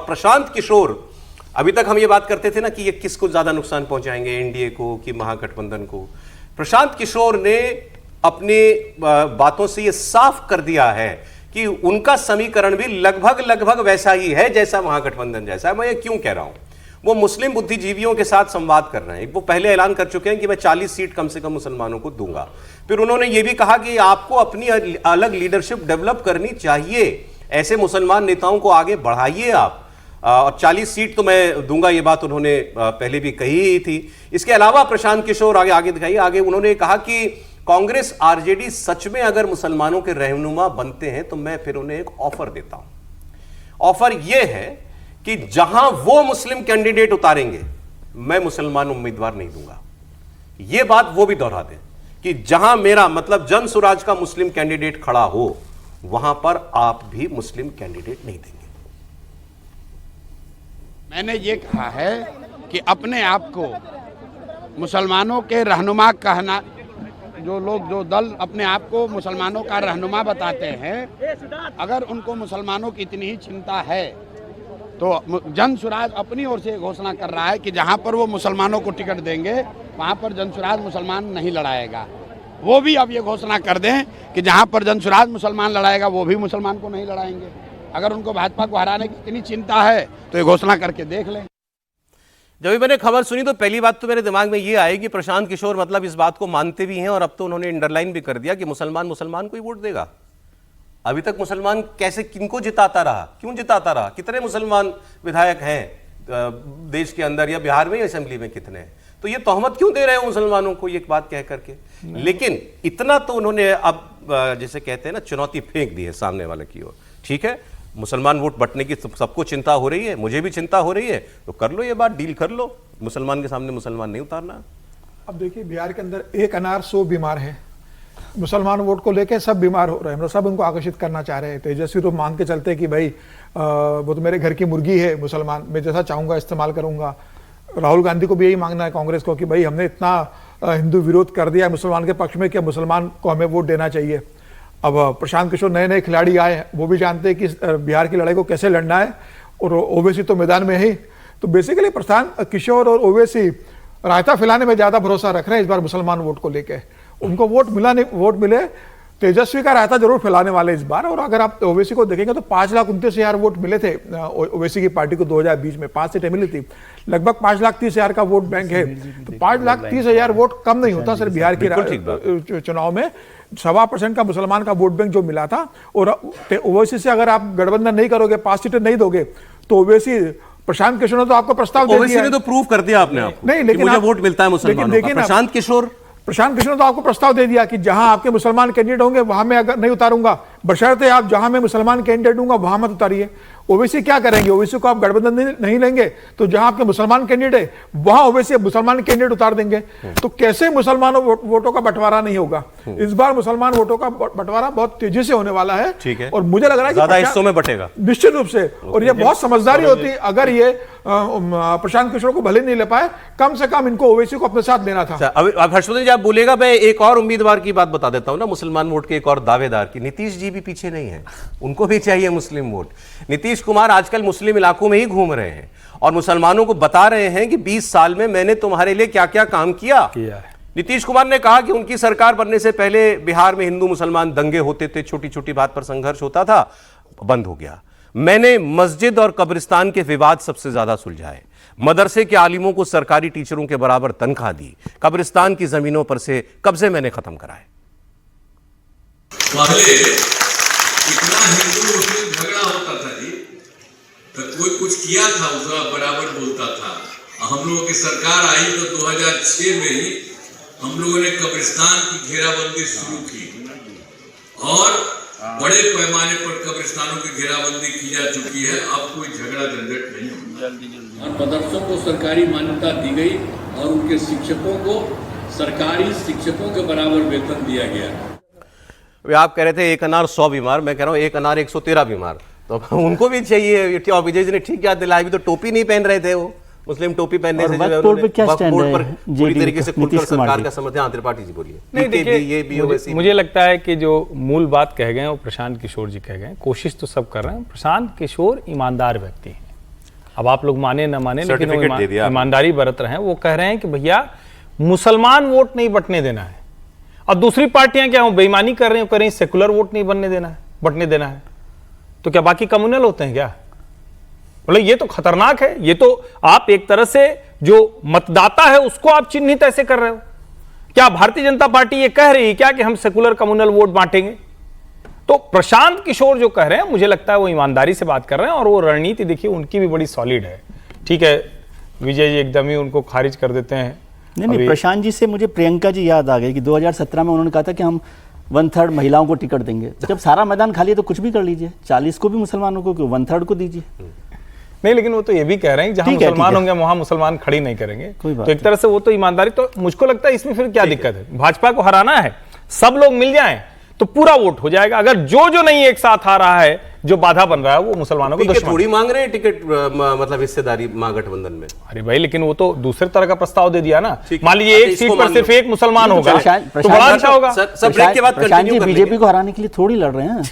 प्रशांत किशोर, अभी तक हम ये बात करते थे ना कि ये किसको ज्यादा नुकसान पहुंचाएंगे, एनडीए को कि महागठबंधन को। प्रशांत किशोर ने अपने बातों से ये साफ कर दिया है कि उनका समीकरण भी लगभग वैसा ही है जैसा महागठबंधन जैसा है। मैं ये क्यों कह रहा हूं, वो मुस्लिम बुद्धिजीवियों के साथ संवाद कर रहे हैं। वो पहले ऐलान कर चुके हैं कि मैं 40 सीट कम से कम मुसलमानों को दूंगा। फिर उन्होंने ये भी कहा कि आपको अपनी अलग लीडरशिप डेवलप करनी चाहिए, ऐसे मुसलमान नेताओं को आगे बढ़ाइए आप, और 40 सीट तो मैं दूंगा, ये बात उन्होंने पहले भी कही ही थी। इसके अलावा प्रशांत किशोर आगे दिखाइए, आगे उन्होंने कहा कि कांग्रेस आरजेडी सच में अगर मुसलमानों के रहनुमा बनते हैं तो मैं फिर उन्हें एक ऑफर देता हूं। ऑफर यह है कि जहां वो मुस्लिम कैंडिडेट उतारेंगे मैं मुसलमान उम्मीदवार नहीं दूंगा। यह बात वो भी दोहरा दें कि जहां मेरा मतलब जन स्वराज का मुस्लिम कैंडिडेट खड़ा हो वहां पर आप भी मुस्लिम कैंडिडेट नहीं देंगे। मैंने ये कहा है कि अपने आप को मुसलमानों के रहनुमा कहना, जो दल अपने आप को मुसलमानों का रहनुमा बताते हैं, अगर उनको मुसलमानों की इतनी ही चिंता है तो जन स्वराज अपनी ओर से घोषणा कर रहा है कि जहां पर वो मुसलमानों को टिकट देंगे वहां पर जन स्वराज मुसलमान नहीं लड़ाएगा। वो भी अब ये घोषणा कर दें कि जहां पर जन स्वराज मुसलमान लड़ाएगा वो भी मुसलमान को नहीं लड़ाएंगे। अगर उनको भाजपा को हराने की इतनी चिंता है तो ये घोषणा करके देख लें। जब भी मैंने खबर सुनी तो पहली बात तो मेरे दिमाग में ये आई कि प्रशांत किशोर मतलब इस बात को मानते भी हैं और अब तो उन्होंने अंडरलाइन भी कर दिया कि मुसलमान को ही वोट देगा। अभी तक मुसलमान कैसे, किनको जिताता रहा, क्यों जिताता रहा, कितने मुसलमान विधायक हैं देश के अंदर या बिहार में असेंबली में कितने हैं, तो ये तोहमत क्यों दे रहे हो मुसलमानों को ये बात कह करके। लेकिन इतना तो उन्होंने अब जैसे कहते हैं ना चुनौती फेंक दी है सामने वाले की ओर। ठीक है, मुसलमान वोट बंटने की सबको चिंता हो रही है, मुझे भी चिंता हो रही है, तो कर लो ये बात, डील कर लो, मुसलमान के सामने मुसलमान नहीं उतारना। अब देखिए बिहार के अंदर एक अनार 100 बीमार है, मुसलमान वोट को लेके सब बीमार हो रहे हैं, सब उनको आकर्षित करना चाह रहे हैं। तेजस्वी तो मान के चलते कि भाई वो तो मेरे घर की मुर्गी है मुसलमान, मैं जैसा चाहूंगा इस्तेमाल करूंगा। राहुल गांधी को भी यही मांगना है कांग्रेस को कि भाई हमने इतना हिंदू विरोध कर दिया मुसलमान के पक्ष में कि मुसलमान को हमें वोट देना चाहिए। अब प्रशांत किशोर नए खिलाड़ी आए हैं, वो भी जानते हैं कि बिहार की लड़ाई को कैसे लड़ना है, और ओवैसी तो मैदान में ही। तो बेसिकली प्रशांत किशोर और ओवैसी रायता फैलाने में ज्यादा भरोसा रख रहे हैं इस बार मुसलमान वोट को लेके। उनको वोट मिले, तेजस्वी का रायता जरूर फैलाने वाले इस बार। और अगर आप ओवैसी को देखेंगे तो 5,29,000 वोट मिले थे ओवैसी की पार्टी को 2020 में, 5 सीटें मिली थी, लगभग 5,30,000 का वोट बैंक है। तो 5,30,000 वोट कम नहीं होता सर बिहार के चुनाव में। 1.25% का मुसलमान का वोट बैंक जो मिला था, और ओवैसी से अगर आप गठबंधन नहीं करोगे, 5 सीटें नहीं दोगे, तो ओवैसी प्रशांत किशोर ने तो आपको प्रस्ताव दे दिया, तो प्रूव कर दिया आपने आपको नहीं, लेकिन मुझे वोट मिलता है मुसलमानों का। प्रशांत किशोर ने तो आपको प्रस्ताव दे दिया कि जहां आपके मुसलमान कैंडिडेट होंगे वहां मैं अगर नहीं उतारूंगा, बशर्ते आप जहां मैं मुसलमान कैंडिडेट दूंगा वहां मत उतारिए। ओवैसी क्या करेंगे, ओवैसी को आप गठबंधन नहीं लेंगे तो जहां आपके मुसलमान कैंडिडेट है वहां ओवैसी मुसलमान कैंडिडेट उतार देंगे। तो कैसे मुसलमानों वोटों का बंटवारा नहीं होगा। इस बार मुसलमान वोटों का बंटवारा बहुत तेजी से होने वाला है। ठीक है, और मुझे लग रहा है ज्यादा हिस्सों में बटेगा निश्चित रूप से। और ये बहुत समझदारी होती अगर ये प्रशांत किशोर को भले नहीं ले पाए, कम से कम इनको ओवैसी को अपने साथ देना था। अब हर्षवर्धन जी आप बोलेगा, मैं एक और उम्मीदवार की बात बता देता हूं ना, मुसलमान वोट के एक और दावेदार की। नीतीश जी भी पीछे नहीं है, उनको भी चाहिए मुस्लिम वोट। नीतीश कुमार आजकल मुस्लिम इलाकों में ही घूम रहे हैं और मुसलमानों को बता रहे हैं कि 20 साल में मैंने तुम्हारे लिए क्या क्या काम किया है। नीतीश कुमार ने कहा कि उनकी सरकार बनने से पहले बिहार में हिंदू मुसलमान दंगे होते थे, छोटी छोटी बात पर संघर्ष होता था, बंद हो गया। मैंने मस्जिद और कब्रिस्तान के विवाद सबसे ज्यादा सुलझाए, मदरसे के आलिमों को सरकारी टीचरों के बराबर तनख्वाह दी, कब्रिस्तान की जमीनों पर से कब्जे मैंने खत्म कराए। पहले इतना हिंदू मुस्लिम झगड़ा होता था जी, तो कोई कुछ किया था उसका बराबर बोलता था। हम लोगों की सरकार आई तो 2006 में ही हम लोगों ने कब्रिस्तान की घेराबंदी शुरू की और बड़े पैमाने पर कब्रिस्तानों की घेराबंदी की जा चुकी है। अब कोई झगड़ा झंझट नहीं होता और मदरसों को सरकारी मान्यता दी गई और उनके शिक्षकों को सरकारी शिक्षकों के बराबर वेतन दिया गया। आप कह रहे थे एक अनार 100 बीमार, मैं कह रहा हूं एक अनार 113 बीमार, तो उनको भी चाहिए। विजय जी ने ठीक याद दिलाया, अभी तो टोपी नहीं पहन रहे थे वो, मुस्लिम टोपी पहनने से पूरी तरीके से खुलकर सरकार का समर्थन। त्रिपाठी जी बोलिए। नहीं देखिए, मुझे लगता है कि जो मूल बात कह गए वो प्रशांत किशोर जी कह गए, कोशिश तो सब कर रहे हैं। प्रशांत किशोर ईमानदार व्यक्ति हैं, अब आप लोग माने ना माने, लेकिन वो सर्टिफिकेट दे दिया आपने। ईमानदारी बरत रहे हैं। वो कह रहे हैं कि भैया मुसलमान वोट नहीं बंटने देना है, और दूसरी पार्टियां क्या हो बेईमानी कर रही हो, कह रही सेकुलर वोट नहीं बंटने देना है, तो क्या बाकी कम्युनल होते हैं क्या? बोले ये तो खतरनाक है। ये तो आप एक तरह से जो मतदाता है उसको आप चिन्हित ऐसे कर रहे हो। क्या भारतीय जनता पार्टी ये कह रही है क्या कि हम सेकुलर कम्युनल वोट बांटेंगे? तो प्रशांत किशोर जो कह रहे हैं, मुझे लगता है वो ईमानदारी से बात कर रहे हैं, और वो रणनीति देखिए उनकी भी बड़ी सॉलिड है। ठीक है, विजय जी एकदम ही उनको खारिज कर देते हैं। नहीं, प्रशांत जी से मुझे प्रियंका जी याद आ गई कि 2017 में उन्होंने कहा था कि हम 1/3 महिलाओं को टिकट देंगे। जब सारा मैदान खाली है तो कुछ भी कर लीजिए, 40 को भी मुसलमानों को क्यों, 1/3 को दीजिए। नहीं, लेकिन वो तो ये भी कह रहे हैं जहां मुसलमान होंगे वहां मुसलमान खड़ी नहीं करेंगे। तो एक तरह से वो तो ईमानदारी, तो मुझको लगता है इसमें फिर क्या दिक्कत है? भाजपा को हराना है, सब लोग मिल जाएं तो पूरा वोट हो जाएगा। अगर जो नहीं एक साथ आ रहा है, जो बाधा बन रहा है, वो मुसलमानों को दुश्मन थोड़ी मांग रहे हैं टिकट, मतलब हिस्सेदारी महागठबंधन में। अरे भाई, लेकिन वो तो दूसरे तरह का प्रस्ताव दे दिया ना। मान लीजिए एक सीट पर सिर्फ एक मुसलमान होगा तो बड़ा अच्छा होगा। प्रशांत जी बीजेपी को हराने के लिए थोड़ी लड़ रहे हैं।